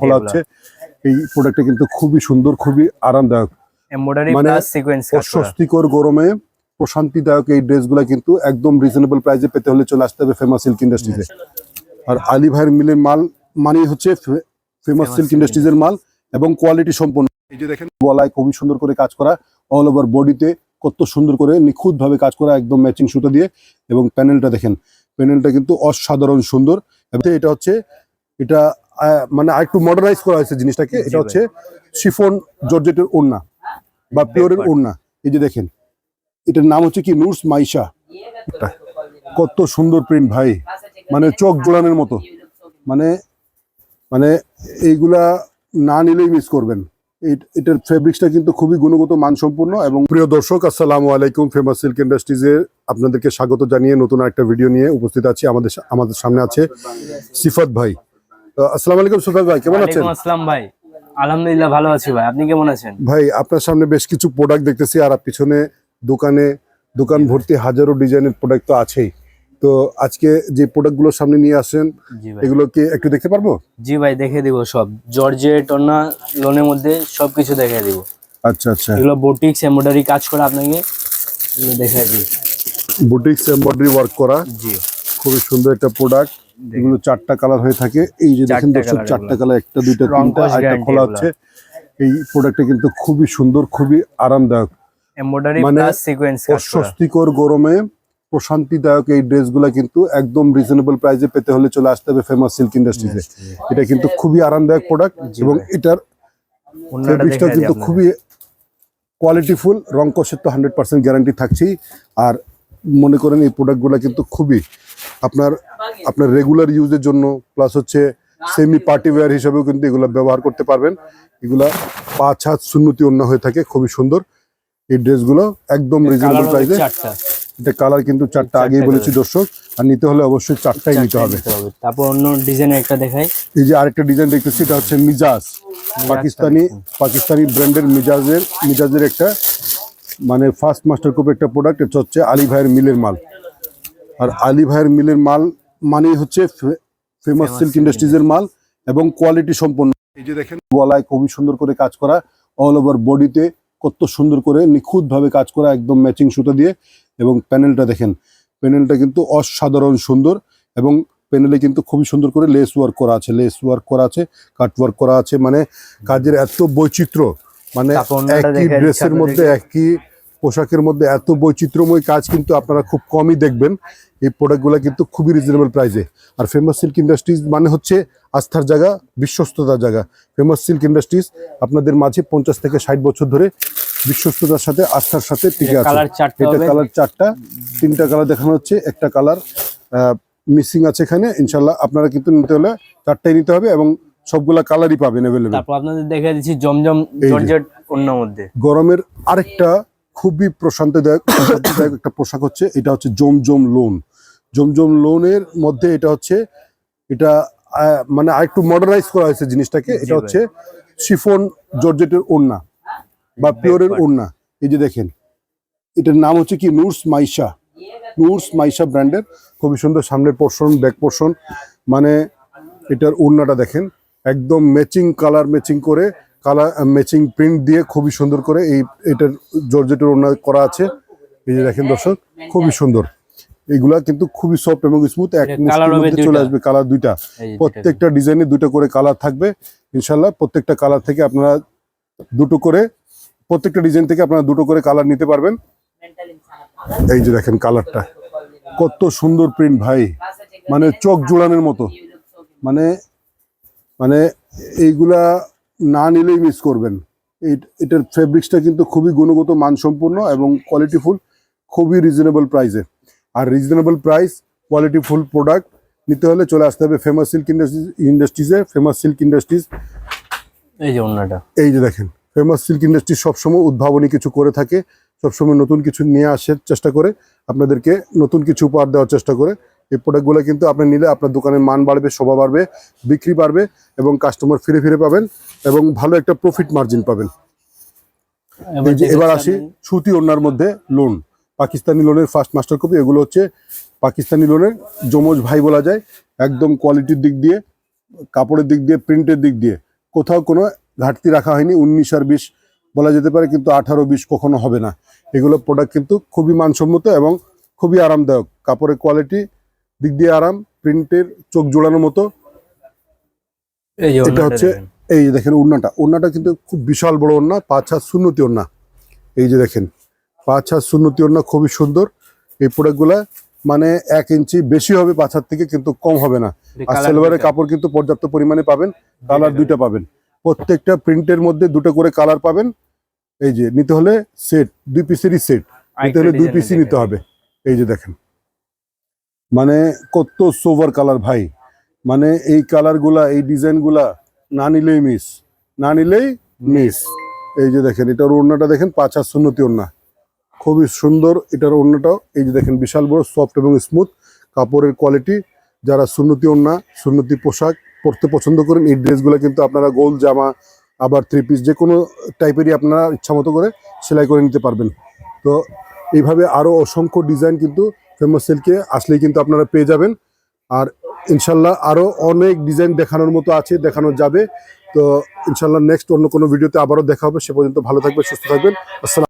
খোলা হচ্ছে। এই প্রোডাক্টটা কিন্তু খুবই সুন্দর, খুবই আরামদায়ক, এমব্রয়ডারি মানে প্লাস সিকোয়েন্স কাজ করা। অস্বস্তিকর গরমে প্রশান্তিদায়ক এই ড্রেসগুলো কিন্তু একদম রিজনেবল প্রাইসে পেতে হলে চলে আসতে হবে ফেমাস সিল্ক ইন্ডাস্ট্রিজে। আর আলী ভাইয়ের মিলের মাল মানে হচ্ছে ফেমাস সিল্ক ইন্ডাস্ট্রিজের মাল এবং কোয়ালিটি সম্পন্ন। এই যে দেখেন গলায় খুবই সুন্দর করে কাজ করা, অল ওভার বডিতে কত সুন্দর করে নিখুঁত ভাবে কাজ করা, একদম ম্যাচিং সুতা দিয়ে। এবং প্যানেলটা দেখেন, প্যানেলটা কিন্তু অসাধারণ সুন্দর। এটা হচ্ছে এটা মানে আরেকটু মডার্নাইজ করা হয়েছে জিনিসটাকে। এটা হচ্ছে শিফন জর্জেটের ওড়না বা পিওরের ওড়না। এই যে দেখেন, এটার নাম হচ্ছে কি নুরস মাইশা। কত সুন্দর প্রিন্ট ভাই, মানে চোখ জোড়ানোর মতো। মানে মানে এইগুলা না নিলেই মিস করবেন। এটার ফেব্রিক্সটা কিন্তু খুবই গুণগত মানসম্পন্ন। এবং প্রিয় দর্শক, আসসালামু আলাইকুম। ফেমাস সিল্ক ইন্ডাস্ট্রিজে আপনাদেরকে স্বাগত জানিয়ে নতুন একটা ভিডিও নিয়ে উপস্থিত আছি। আমাদের সামনে আছে সিফাত ভাই। আসসালামু আলাইকুম সিফাত ভাই, কেমন আছেন? আসসালাম ভাই, আলহামদুলিল্লাহ ভালো আছি ভাই, আপনি কেমন আছেন? ভাই আপনার সামনে বেশ কিছু প্রোডাক্ট দেখতেছি, আর পিছনে দোকান ভর্তি হাজারো ডিজাইনের প্রোডাক্ট তো আছেই। তো আজকে যে প্রোডাক্টগুলো সামনে নিয়ে আসেন এগুলো কি একটু দেখতে পারবো? জি ভাই, দেখে দিব সব। জর্জেট ওড়না লোনের মধ্যে সবকিছু দেখে দিব। আচ্ছা আচ্ছা, এগুলো বুটিক্স এমব্রয়ডারি কাজ করা, আপনাকে এগুলো দেখে দিই। বুটিক্স এমব্রয়ডারি ওয়ার্ক করা, জি খুবই সুন্দর একটা প্রোডাক্ট। এগুলো 4টা কালার হয়ে থাকে। এই যে দেখেন দর্শক, 4টা কালার, একটা দুইটা তিনটা, একটা খোলা হচ্ছে। এই প্রোডাক্টটা কিন্তু খুবই সুন্দর, খুবই আরামদায়ক, এমব্রয়ডারি মানে প্লাস সিকোয়েন্স কাজ করা। অস্বস্তিকর গরমে প্রশান্তিদায়ক এই ড্রেসগুলো কিন্তু একদম রিজনেবল প্রাইসে পেতে হলে চলে আসতে হবে ফেমাস সিল্ক ইন্ডাস্ট্রিজে। এটা কিন্তু খুবই আরামদায়ক প্রোডাক্ট এবং এটার ফেব্রিক্সটা কিন্তু খুবই কোয়ালিটিফুল। রং কষের তো 100% গ্যারান্টি থাকছেই। আর মনে করেন এই প্রোডাক্টগুলো কিন্তু খুবই আপনার রেগুলার ইউজের জন্য, প্লাস হচ্ছে সেমি পার্টি ওয়্যার হিসেবেও কিন্তু এগুলো ব্যবহার করতে পারবেন। এগুলা 5 হাত সুন্নতি ওড়না হয়ে থাকে, খুবই সুন্দর এই ড্রেসগুলো, একদম রিজনেবল প্রাইসে। এটা কালার কিন্তু 4টা আগেই বলেছি দর্শক, আর নিতে হলে অবশ্যই 4টাই নিতে হবে। তারপর অন্য ডিজাইনের একটা দেখাই। এই যে আরেকটা ডিজাইন দেখতেছি, এটা হচ্ছে মিজাজ, পাকিস্তানি ব্র্যান্ডের মিজাজের একটা মানে ফার্স্ট মাস্টার কপি একটা প্রোডাক্ট। এটা হচ্ছে আলী ভাইয়ের মিলের মাল। আর আলী ভাইয়ের মিলের মাল মানেই হচ্ছে ফেমাস সিল্ক ইন্ডাস্ট্রিজের মাল এবং কোয়ালিটি সম্পন্ন। এই যে দেখেন গলায় খুবই সুন্দর করে কাজ করা, অল ওভার বডিতে কত সুন্দর করে নিখুঁত ভাবে কাজ করা, একদম ম্যাচিং সুতা দিয়ে। এবং প্যানেলটা দেখেন, প্যানেলটা কিন্তু অসাধারণ সুন্দর। এবং প্যানেলে কিন্তু খুবই সুন্দর করে লেস ওয়ার্ক করা আছে, কাট ওয়ার্ক করা আছে। মানে কাজের এত বৈচিত্র্য, মানে একই ড্রেসের মধ্যে, একই পোশাকের মধ্যে এত বৈচিত্র্যময় কাজ কিন্তু আপনারা খুব কমই দেখবেন। এই প্রোডাক্টগুলো কিন্তু খুবই রিজনেবল প্রাইসে। আর ফেমাস সিল্ক ইন্ডাস্ট্রিজ মানে হচ্ছে আস্থার জায়গা, বিশ্বস্ততার জায়গা। ফেমাস সিল্ক ইন্ডাস্ট্রিজ আপনাদের মাঝে 50 থেকে 60 বছর ধরে বিশ্বস্ততার সাথে, আস্থার সাথে টিকে আছে। এটা কালার 4টা, 3টা কালার দেখানো হচ্ছে, একটা কালার মিসিং আছে এখানে। ইনশাল্লাহ আপনারা কিন্তু নিতে হলে 4টাই নিতে হবে এবং সবগুলা কালারই পাবেন अवेलेबल। তারপর আপনাদের দেখিয়ে দিচ্ছি জমজম জর্জেট ওড়নার মধ্যে। গরমের আরেকটা খুবই প্রশান্তিদায়ক একটা পোশাক হচ্ছে, এটা হচ্ছে জমজম লোনের মধ্যে। এটা মানে আরেকটু মডার্নাইজ করা হয়েছে জিনিসটাকে। এটা হচ্ছে শিফন জর্জেটের ওড়না বা পিওরের ওড়না। এই যে দেখেন, এটার নাম হচ্ছে কি নুরস মাইশা ব্র্যান্ডের। খুবই সুন্দর সামনের পোর্শন, ব্যাক পোর্শন, মানে এটার ওড়নাটা দেখেন, একদম ম্যাচিং কালার, ম্যাচিং প্রিন্ট দিয়ে খুবই সুন্দর করে এটার জর্জেটের ওড়না করা আছে। এই যে দেখেন দর্শক, খুবই সুন্দর। এইগুলা কিন্তু খুবই সফট এবং স্মুথ, এক মুষ্টির মধ্যে চলে আসবে। কালার 2টা, প্রত্যেকটা ডিজাইনে 2টা করে কালার থাকবে ইনশাল্লাহ। প্রত্যেকটা কালার থেকে আপনারা 2টো করে, প্রত্যেকটা ডিজাইন থেকে আপনারা 2টো করে কালার নিতে পারবেন। এই যে দেখেন কালারটা, কত সুন্দর প্রিন্ট ভাই, মানে চোখ জোড়ানোর মতো। মানে এইগুলা না নিলেই মিস করবেন। এটার ফেব্রিক্সটা কিন্তু খুবই গুণগত মানসম্পন্ন এবং কোয়ালিটিফুল, খুবই রিজনেবল প্রাইসে। আর রিজনেবল প্রাইস, কোয়ালিটিফুল প্রোডাক্ট নিতে হলে চলে আসতে হবে ফেমাস সিল্ক ইন্ডাস্ট্রিজে। ফেমাস সিল্ক ইন্ডাস্ট্রিজ, এই যে ওড়নাটা, এই যে দেখেন, ফেমাস সিল্ক ইন্ডাস্ট্রিজ সবসময় উদ্ভাবনী কিছু করে থাকে, সবসময় নতুন কিছু নিয়ে আসার চেষ্টা করে, আপনাদেরকে নতুন কিছু উপহার দেওয়ার চেষ্টা করে। এই প্রোডাক্টগুলো কিন্তু আপনি নিলে আপনার দোকানের মান বাড়বে, শোভা বাড়বে, বিক্রি বাড়বে এবং কাস্টমার ফিরে পাবেন এবং ভালো একটা প্রফিট মার্জিন পাবেন। এবার আসি সুতি ওড়নার মধ্যে লোন, পাকিস্তানি লোনের ফার্স্ট মাস্টার কপি। এগুলো হচ্ছে পাকিস্তানি লোনের যমজ ভাই বলা যায়, একদম কোয়ালিটির দিক দিয়ে কাপড়ের দিক দিয়ে, প্রিন্টের দিক দিয়ে কোথাও কোনো ঘাটতি রাখা হয়নি। 19 আর 20 বলা যেতে পারে, কিন্তু 18-20 কখনো হবে না। এগুলো প্রোডাক্ট কিন্তু খুবই মানসম্মত এবং খুবই আরামদায়ক। কাপড়ের কোয়ালিটি দিক দিয়ে আরাম, প্রিন্টের চোখ জোড়ানোর মতো। এই যে এটা ওড়নাটা হচ্ছে, দেখেন। এই যে দেখেন ওড়নাটা কিন্তু খুব বিশাল বড় ওড়না, 5 হাত সুন্নতি ওড়না। এই যে দেখেন 5 হাত সুন্নতি ওড়না, খুবই সুন্দর। এই প্রোডাক্টগুলা মানে 1 ইঞ্চি বেশি হবে 5 হাত থেকে, কিন্তু কম হবে না। আর কালার সেলভারের কাপড় কিন্তু পর্যাপ্ত পরিমাণে পাবেন, কালার 2টা পাবেন। প্রত্যেকটা প্রিন্টের মধ্যে 2টা করে কালার পাবেন। এই যে নিতে হলে সেট, 2 পিসেরই সেট নিতে হলে 2 পিসই নিতে হবে। এই যে দেখেন মানে কত সোভার কালার ভাই, মানে এই কালারগুলা, এই ডিজাইনগুলা না নিলেই মিস, না নিলেই মিস। এই যে দেখেন এটার ওড়নাটা দেখেন, 5 হাত সুন্নতি ওড়না, খুবই সুন্দর এটার ওড়নাটাও। এই যে দেখেন বিশাল বড়, সফট এবং স্মুথ কাপড়ের কোয়ালিটি। যারা সুন্নতি ওড়না, সুন্নতি পোশাক পরতে পছন্দ করেন, এই ড্রেসগুলো কিন্তু আপনারা গোল জামা, আবার 3 পিস, যে কোনো টাইপেরই আপনারা ইচ্ছা মতো করে সেলাই করে নিতে পারবেন। তো এইভাবে আরও অসংখ্য ডিজাইন কিন্তু ফেমাস সিল্কে আসলেই কিন্তু আপনারা পেয়ে যাবেন। আর ইনশাল্লাহ আরও অনেক ডিজাইন দেখানোর মতো আছে, দেখানো যাবে। তো ইনশাল্লাহ নেক্সট অন্য কোনো ভিডিওতে আবারও দেখা হবে। সে পর্যন্ত ভালো থাকবেন, সুস্থ থাকবেন। আসসালাম।